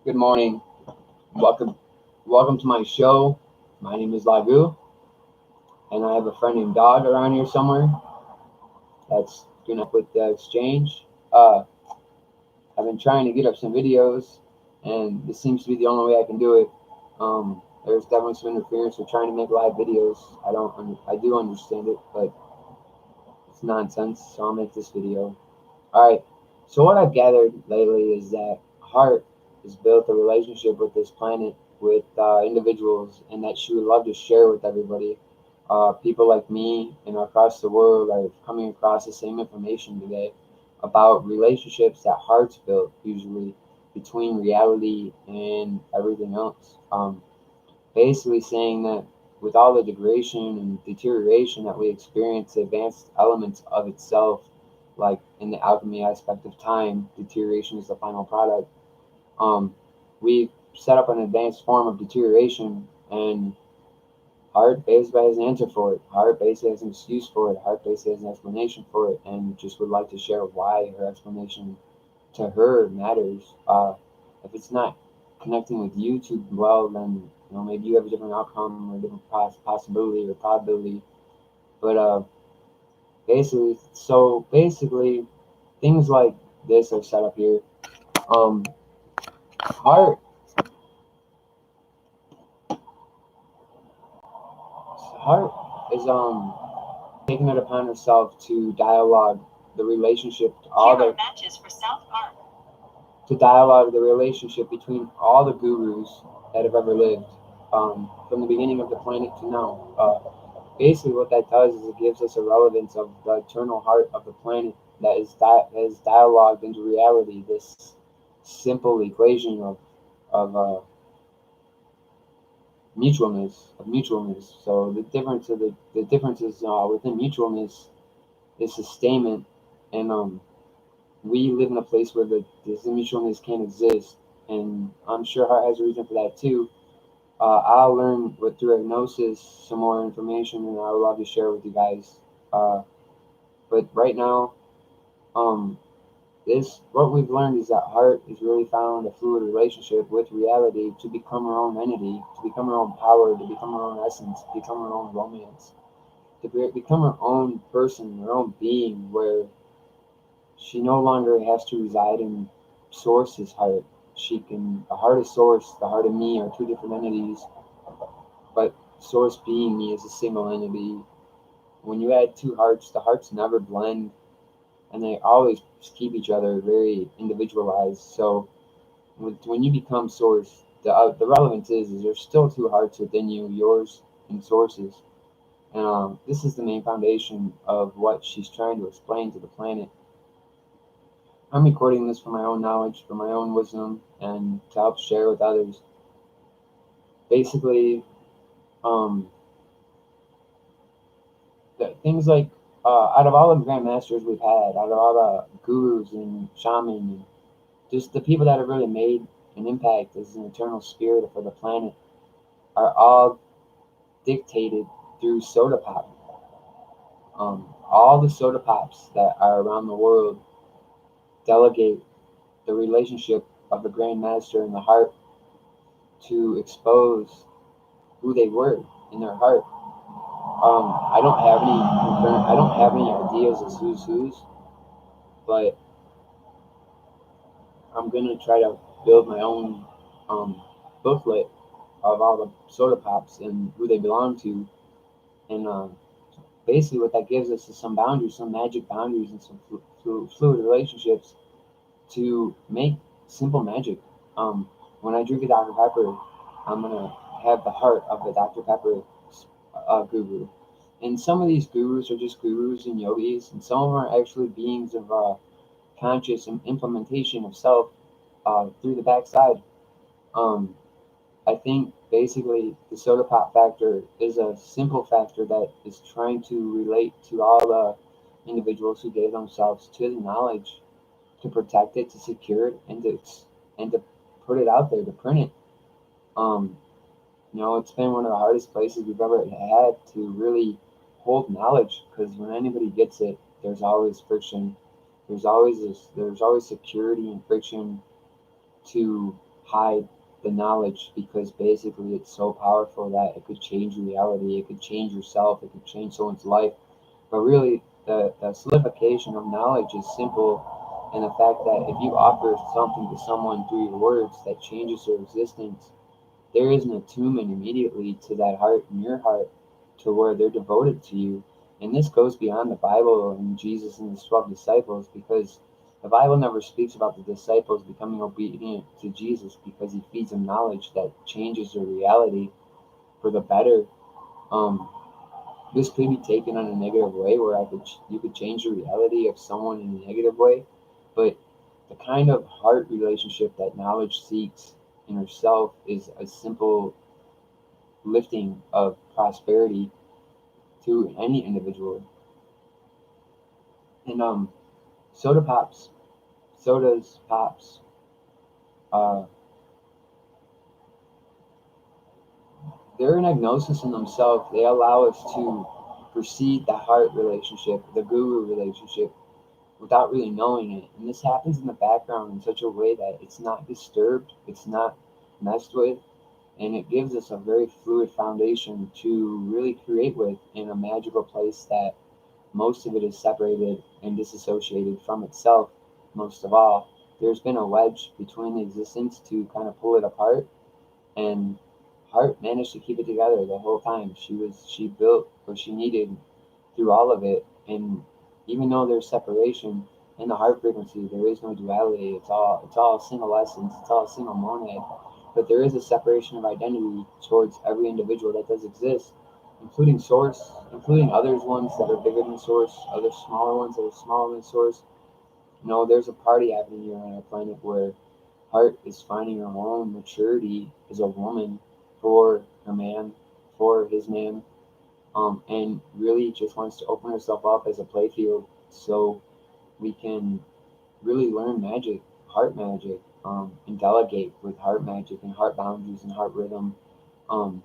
Good morning. Welcome to my show. My name is Lagu, and I have a friend named Dog around here somewhere that's gonna help with the exchange. I've been trying to get up some videos, and this seems to be the only way I can do it. There's definitely some interference with trying to make live videos. I do understand it, but it's nonsense. So I'll make this video. All right. So what I've gathered lately is that Heart has built a relationship with this planet, with individuals, and that she would love to share with everybody. People like me and across the world are coming across the same information today about relationships that Heart's built, usually between reality and everything else. Basically saying that with all the degradation and deterioration that we experience, the advanced elements of itself, like in the alchemy aspect of time, deterioration is the final product. Um, we set up an advanced form of deterioration, and Heart basically has an answer for it. Heart basically has an excuse for it. Heart basically has an explanation for it, and just would like to share why her explanation to her matters. If it's not connecting with you too well, then maybe you have a different outcome or a different possibility or probability. But basically, things like this are set up here. Um, Heart Heart is taking it upon herself to dialogue the relationship to all the matches for South Park. To dialogue the relationship between all the gurus that have ever lived, from the beginning of the planet to now. Basically, what that does is it gives us a relevance of the eternal heart of the planet that is dialogued into reality. This simple equation of mutualness. So the difference is within mutualness is sustainment, and we live in a place where this mutualness can't exist, and I'm sure Heart has a reason for that too. I'll learn through hypnosis some more information, and I would love to share with you guys. Uh, but right now, um, this what we've learned is that Heart has really found a fluid relationship with reality to become her own entity, to become her own power, to become her own essence, to become her own romance, become her own person, her own being, where she no longer has to reside in Source's heart. The heart of Source, the heart of me are two different entities, but Source being me is a single entity. When you add two hearts, the hearts never blend, and they always keep each other very individualized. So when you become Source, the relevance is there's still two hearts within you, yours and Source's. And this is the main foundation of what she's trying to explain to the planet. I'm recording this for my own knowledge, for my own wisdom, and to help share with others. Basically, um, things like out of all the grandmasters we've had, out of all the gurus and shamans, and just the people that have really made an impact as an eternal spirit for the planet, are all dictated through soda pop. All the soda pops that are around the world delegate the relationship of the grandmaster and the heart to expose who they were in their heart. I don't have any ideas as who's, but I'm gonna try to build my own booklet of all the soda pops and who they belong to, and basically what that gives us is some boundaries, some magic boundaries, and some fluid relationships to make simple magic. When I drink a Dr Pepper, I'm gonna have the heart of the Dr Pepper guru. And some of these gurus are just gurus and yogis, and some of them are actually beings of conscious implementation of self through the backside. Um, I think basically the soda pop factor is a simple factor that is trying to relate to all the individuals who gave themselves to the knowledge to protect it, to secure it, and to put it out there, to print it. Um, it's been one of the hardest places we've ever had to really hold knowledge, because when anybody gets it, there's always friction. There's always security and friction to hide the knowledge, because basically it's so powerful that it could change reality, it could change yourself, it could change someone's life. But really, the solidification of knowledge is simple in the fact that if you offer something to someone through your words that changes their existence, there is an attunement immediately to that heart in your heart to where they're devoted to you. And this goes beyond the Bible and Jesus and his 12 disciples, because the Bible never speaks about the disciples becoming obedient to Jesus because he feeds them knowledge that changes their reality for the better. Um, this could be taken in a negative way, where you could change the reality of someone in a negative way, but the kind of heart relationship that knowledge seeks in herself is a simple lifting of prosperity to any individual. And soda pops, sodas pops, uh, they're an agnosis in themselves. They allow us to perceive the heart relationship, the guru relationship, without really knowing it. And this happens in the background in such a way that it's not disturbed, it's not messed with, and it gives us a very fluid foundation to really create with in a magical place that most of it is separated and disassociated from itself. Most of all, there's been a wedge between the existence to kind of pull it apart, and Hart managed to keep it together the whole time. She built what she needed through all of it, and even though there's separation in the heart frequency, there is no duality. It's all a single essence. It's all a single monad. But there is a separation of identity towards every individual that does exist, including Source, including others ones that are bigger than Source, other smaller ones that are smaller than Source. There's a party happening here on our planet where Heart is finding her own maturity as a woman for her man, for his man, and really just wants to open herself up as a playfield so we can really learn magic, heart magic, and delegate with heart magic and heart boundaries and heart rhythm. Um,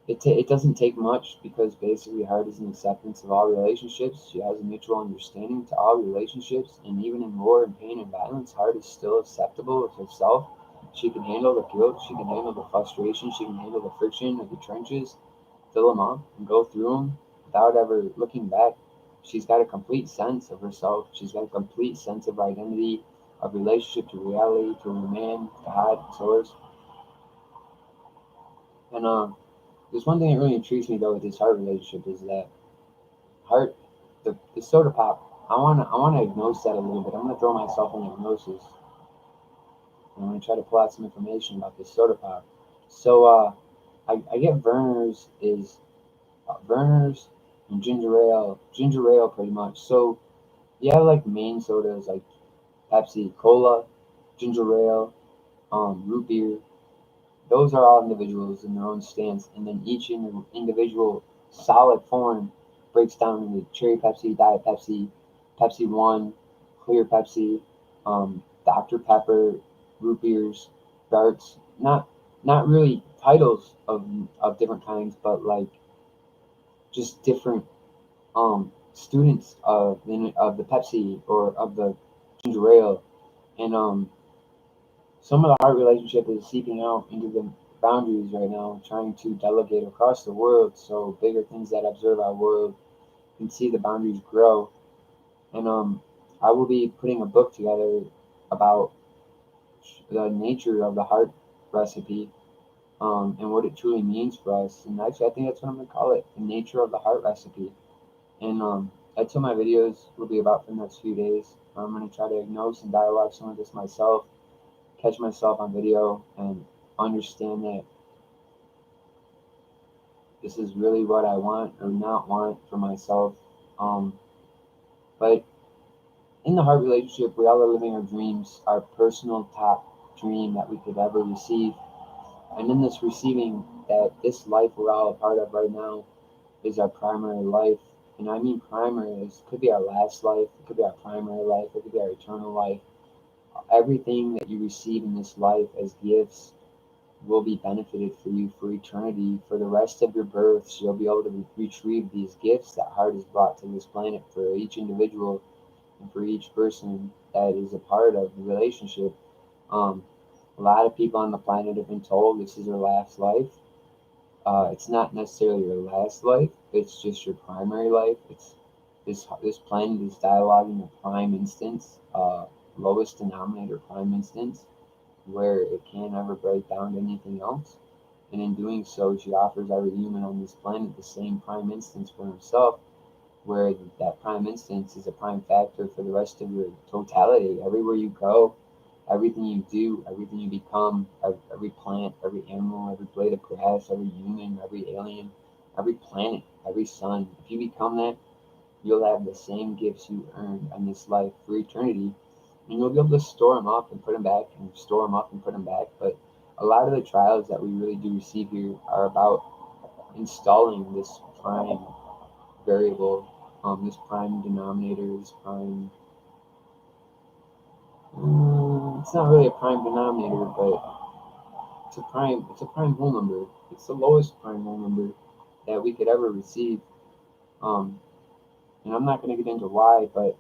it doesn't take much, because basically heart is an acceptance of all relationships. She has a mutual understanding to all relationships, and even in war and pain and violence, heart is still acceptable of herself. She can handle the guilt, she can handle the frustration, she can handle the friction of the trenches, fill them up and go through them without ever looking back. She's got a complete sense of herself. She's got a complete sense of identity, of relationship to reality, to her man, God, source. And there's one thing that really intrigues me though with this heart relationship is that heart, the soda pop. I wanna diagnose that a little bit. I'm gonna throw myself in hypnosis. And I'm gonna try to pull out some information about this soda pop. So I get Verner's and ginger ale pretty much. So you have like main sodas like Pepsi, Cola, ginger ale, root beer. Those are all individuals in their own stance, and then each individual solid form breaks down into cherry Pepsi, Diet Pepsi, Pepsi One, clear Pepsi, Dr Pepper, root beers, darts. Not really titles of different kinds, but like just different students of the Pepsi or of the ginger ale, and some of the heart relationship is seeping out into the boundaries right now, trying to delegate across the world so bigger things that observe our world can see the boundaries grow. And I will be putting a book together about the nature of the heart recipe, and what it truly means for us. And actually, I think that's what I'm gonna call it: the nature of the heart recipe. And that's what my videos will be about for the next few days. I'm gonna try to diagnose and dialogue some of this myself, catch myself on video, and understand that this is really what I want or not want for myself. Um, but in the heart relationship, we all are living our dreams, our personal top dream that we could ever receive. And in this receiving, that this life we're all a part of right now is our primary life. And I mean primary, it could be our last life, it could be our primary life, it could be our eternal life. Everything that you receive in this life as gifts will be benefited for you for eternity, for the rest of your births. You'll be able to retrieve these gifts that heart has brought to this planet for each individual and for each person that is a part of the relationship. Um, A lot of people on the planet have been told this is their last life. It's not necessarily your last life. It's just your primary life. It's this planet is dialoguing a prime instance, lowest denominator prime instance, where it can't ever break down to anything else. And in doing so, she offers every human on this planet the same prime instance for himself, where that prime instance is a prime factor for the rest of your totality. Everywhere you go, everything you do, everything you become, every plant, every animal, every blade of grass, every human, every alien, every planet, every sun. If you become that, you'll have the same gifts you earned on this life for eternity, and you'll be able to store them up and put them back, and store them up and put them back. But a lot of the trials that we really do receive here are about installing this prime variable, this prime denominator, this prime. It's not really a prime denominator, but It's a prime whole number. It's the lowest prime whole number that we could ever receive. Um, and I'm not going to get into why, but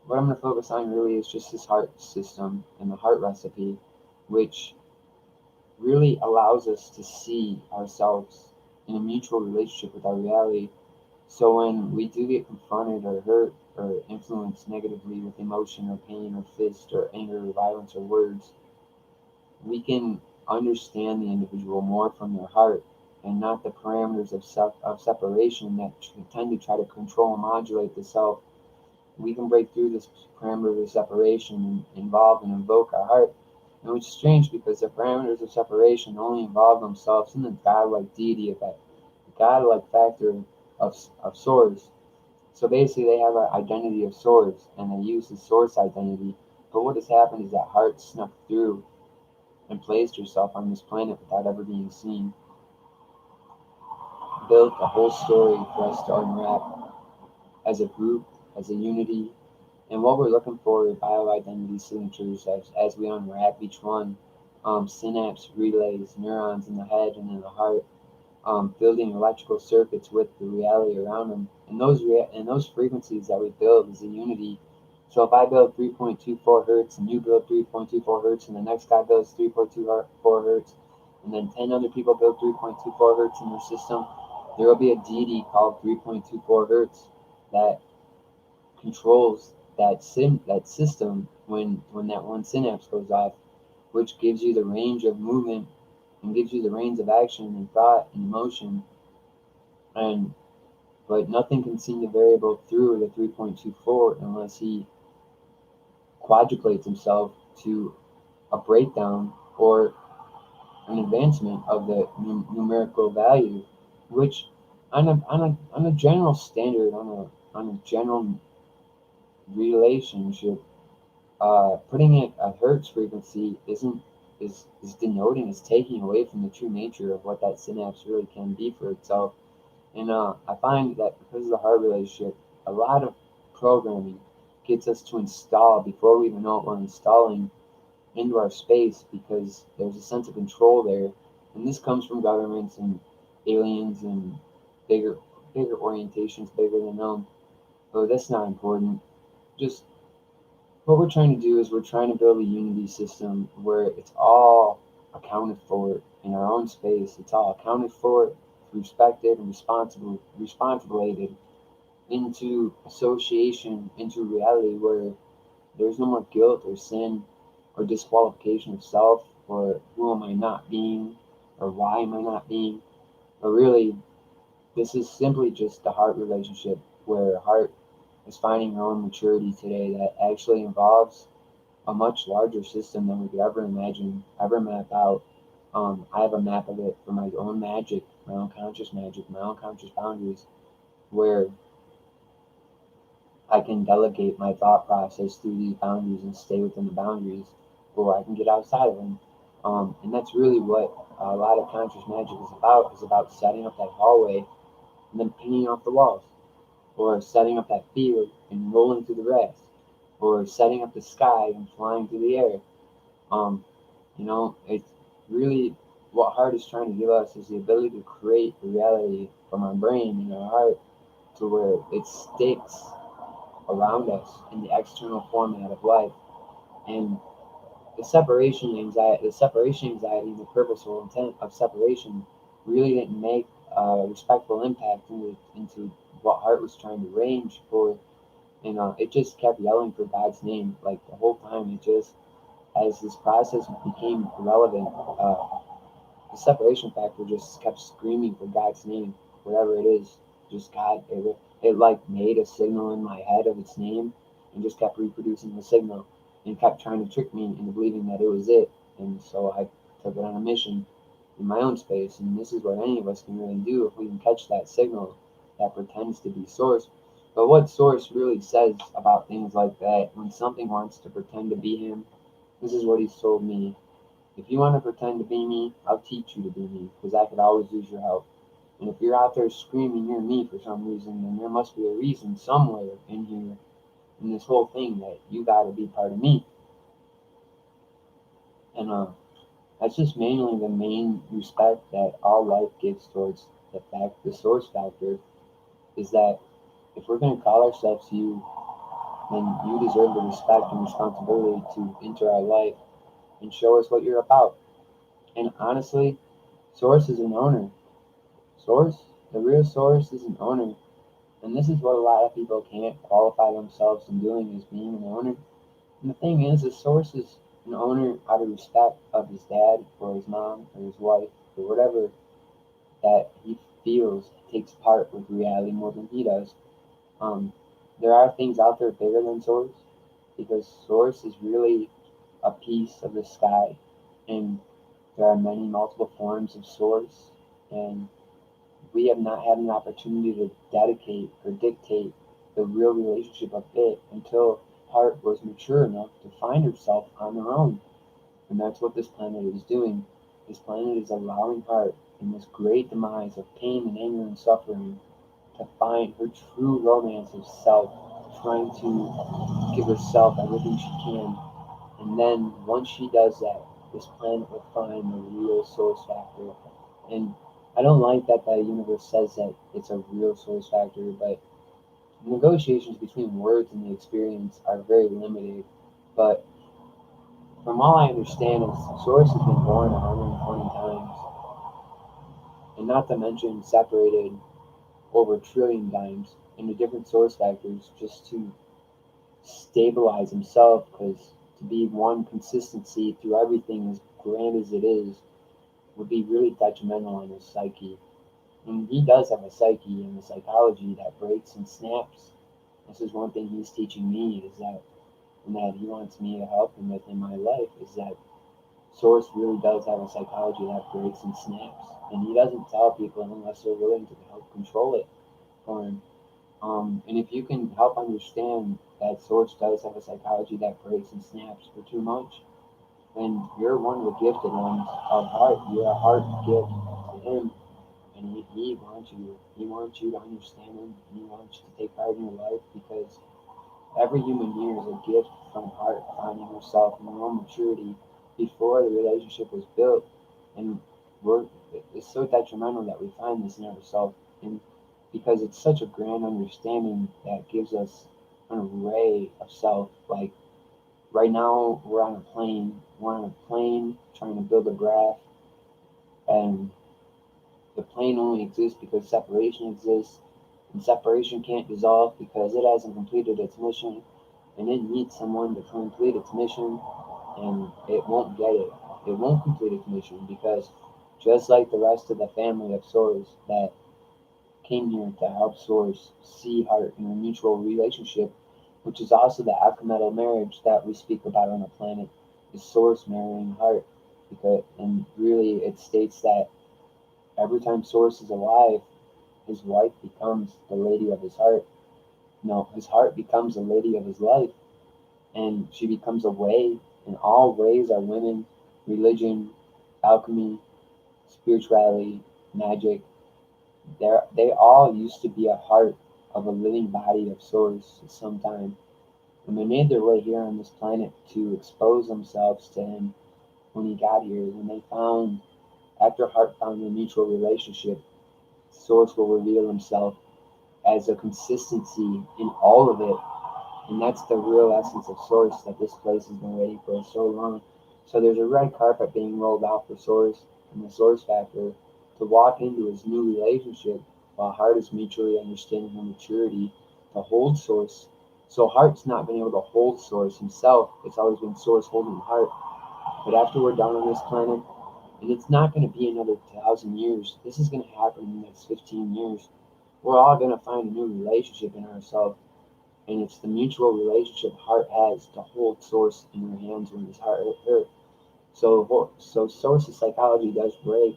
what I'm going to focus on really is just this heart system and the heart recipe, which really allows us to see ourselves in a mutual relationship with our reality. So when we do get confronted or hurt or influenced negatively with emotion or pain or fist or anger or violence or words, we can understand the individual more from their heart and not the parameters of separation that tend to try to control and modulate the self. We can break through this parameter of separation and involve and invoke our heart. And which is strange because the parameters of separation only involve themselves in the godlike deity of that, godlike factor of source. So basically, they have an identity of source and they use the source identity. But what has happened is that heart snuck through and placed herself on this planet without ever being seen, built a whole story for us to unwrap as a group, as a unity. And what we're looking for are bioidentity signatures as we unwrap each one. Synapse relays, neurons in the head and in the heart, building electrical circuits with the reality around them. And those frequencies that we build is a unity. So if I build 3.24 hertz and you build 3.24 hertz and the next guy builds 3.24 hertz and then 10 other people build 3.24 hertz in your system, there will be a deity called 3.24 hertz that controls that system when that one synapse goes off, which gives you the range of movement and gives you the range of action and thought and emotion. And but nothing can seem the variable through the 3.24 unless he quadruplates himself to a breakdown or an advancement of the numerical value, which on a general standard, on a general relationship, putting it at hertz frequency is denoting, is taking away from the true nature of what that synapse really can be for itself. And I find that because of the heart relationship, a lot of programming gets us to install before we even know what we're installing into our space because there's a sense of control there. And this comes from governments and aliens and bigger bigger orientations, bigger than them. But that's not important. Just what we're trying to do is we're trying to build a unity system where it's all accounted for in our own space. It's all accounted for, respected, and responsible into association, into reality where there's no more guilt or sin or disqualification of self or who am I not being or why am I not being. But really, this is simply just the heart relationship where heart is finding her own maturity today that actually involves a much larger system than we could ever imagine, ever map out. I have a map of it for my own magic, my own conscious magic, my own conscious boundaries, where I can delegate my thought process through these boundaries and stay within the boundaries, or I can get outside of them. And that's really what a lot of conscious magic is about setting up that hallway and then painting off the walls, or setting up that field and rolling through the grass, or setting up the sky and flying through the air. Um, it's really what heart is trying to give us is the ability to create the reality from our brain and our heart to where it sticks around us in the external format of life. And the separation anxiety and the purposeful intent of separation really didn't make a respectful impact into what Hart was trying to range for. And it just kept yelling for God's name like the whole time. It just, as this process became relevant, the separation factor just kept screaming for God's name, whatever it is. Just God, it like made a signal in my head of its name, and just kept reproducing the signal, and kept trying to trick me into believing that it was it. And so I took it on a mission in my own space. And this is what any of us can really do if we can catch that signal that pretends to be source. But what source really says about things like that, when something wants to pretend to be him, this is what he's told me. If you want to pretend to be me, I'll teach you to be me, because I could always use your help. And if you're out there screaming you're me for some reason, then there must be a reason somewhere in here, in this whole thing, that you got to be part of me. And that's just mainly the main respect that all life gives towards the source factor, is that if we're going to call ourselves you, then you deserve the respect and responsibility to enter our life and show us what you're about. And honestly, Source is an owner. Source, the real source is an owner. And this is what a lot of people can't qualify themselves in doing, is being an owner. And the thing is, the source is an owner out of respect of his dad or his mom or his wife or whatever, that he feels takes part with reality more than he does. Um, there are things out there bigger than Source, because Source is really a piece of the sky, and there are many multiple forms of Source, and we have not had an opportunity to dedicate or dictate the real relationship of it until Heart was mature enough to find herself on her own. And that's what this planet is doing. This planet is allowing Heart, in this great demise of pain and anger and suffering, to find her true romance of self, trying to give herself everything she can. And then once she does that, this planet will find the real source factor. And I don't like that the universe says that it's a real source factor, but negotiations between words and the experience are very limited. But from all I understand, is source has been born 120 times, and not to mention separated over a trillion times into different source factors just to stabilize himself, because to be one consistency through everything as grand as it is would be really detrimental on his psyche. And he does have a psyche and a psychology that breaks and snaps. This is one thing he's teaching me, is that, and that he wants me to help him with in my life, is that Source really does have a psychology that breaks and snaps. And he doesn't tell people unless they're willing to help control it for him. And if you can help understand that Source does have a psychology that breaks and snaps for too much, then you're one of the gifted ones of Heart. You're a Heart gift to him, and he wants you. He wants you to understand him. And he wants you to take part in your life, because every human here is a gift from Heart, finding herself in her own maturity before the relationship was built. And we're, it's so detrimental that we find this in ourselves, and because it's such a grand understanding that gives us an array of self. Like right now, We're on a plane trying to build a graph, and the plane only exists because separation exists, and separation can't dissolve because it hasn't completed its mission, and it needs someone to complete its mission, and it won't get it. It won't complete its mission because, just like the rest of the family of Source that came here to help Source see Heart in a mutual relationship, which is also the alchemical marriage that we speak about on the planet, is Source marrying Heart. Because, and really, it states that every time Source is alive, his wife becomes the lady of his heart. No, his heart becomes the lady of his life, and she becomes a way. And all ways are women, religion, alchemy, spirituality, magic. They all used to be a heart of a living body of Source at some time. And they made their way here on this planet to expose themselves to him when he got here. When they found, after Heart found a mutual relationship, Source will reveal himself as a consistency in all of it. And that's the real essence of Source that this place has been waiting for so long. So there's a red carpet being rolled out for Source and the Source Factor to walk into his new relationship while Heart is mutually understanding her maturity to hold Source. So Heart's not been able to hold Source himself. It's always been Source holding Heart. But after we're done on this planet, and it's not going to be another 1,000 years, this is going to happen in the next 15 years. We're all going to find a new relationship in ourselves, and it's the mutual relationship Heart has to hold Source in her hands when his heart hurt. So Source's psychology does break,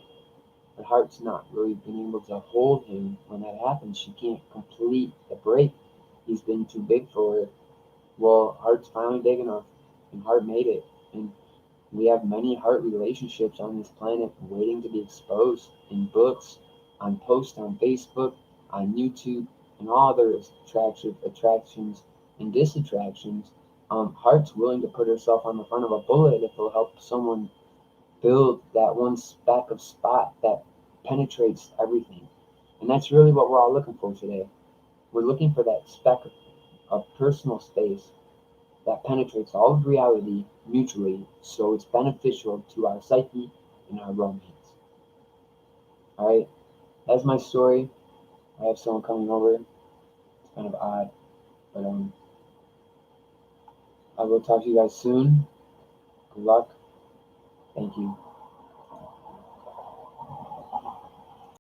but Heart's not really been able to hold him when that happens. She can't complete the break. He's been too big for her. Well, Heart's finally big enough, and Heart made it. And we have many Heart relationships on this planet waiting to be exposed in books, on posts on Facebook, on YouTube, and all other attractions and disattractions. Heart's willing to put herself on the front of a bullet if it'll help someone build that one speck of spot that penetrates everything. And that's really what we're all looking for today. We're looking for that speck of personal space that penetrates all of reality mutually so it's beneficial to our psyche and our romance. Alright, that's my story. I have someone coming over. It's kind of odd, but I will talk to you guys soon. Good luck. Thank you.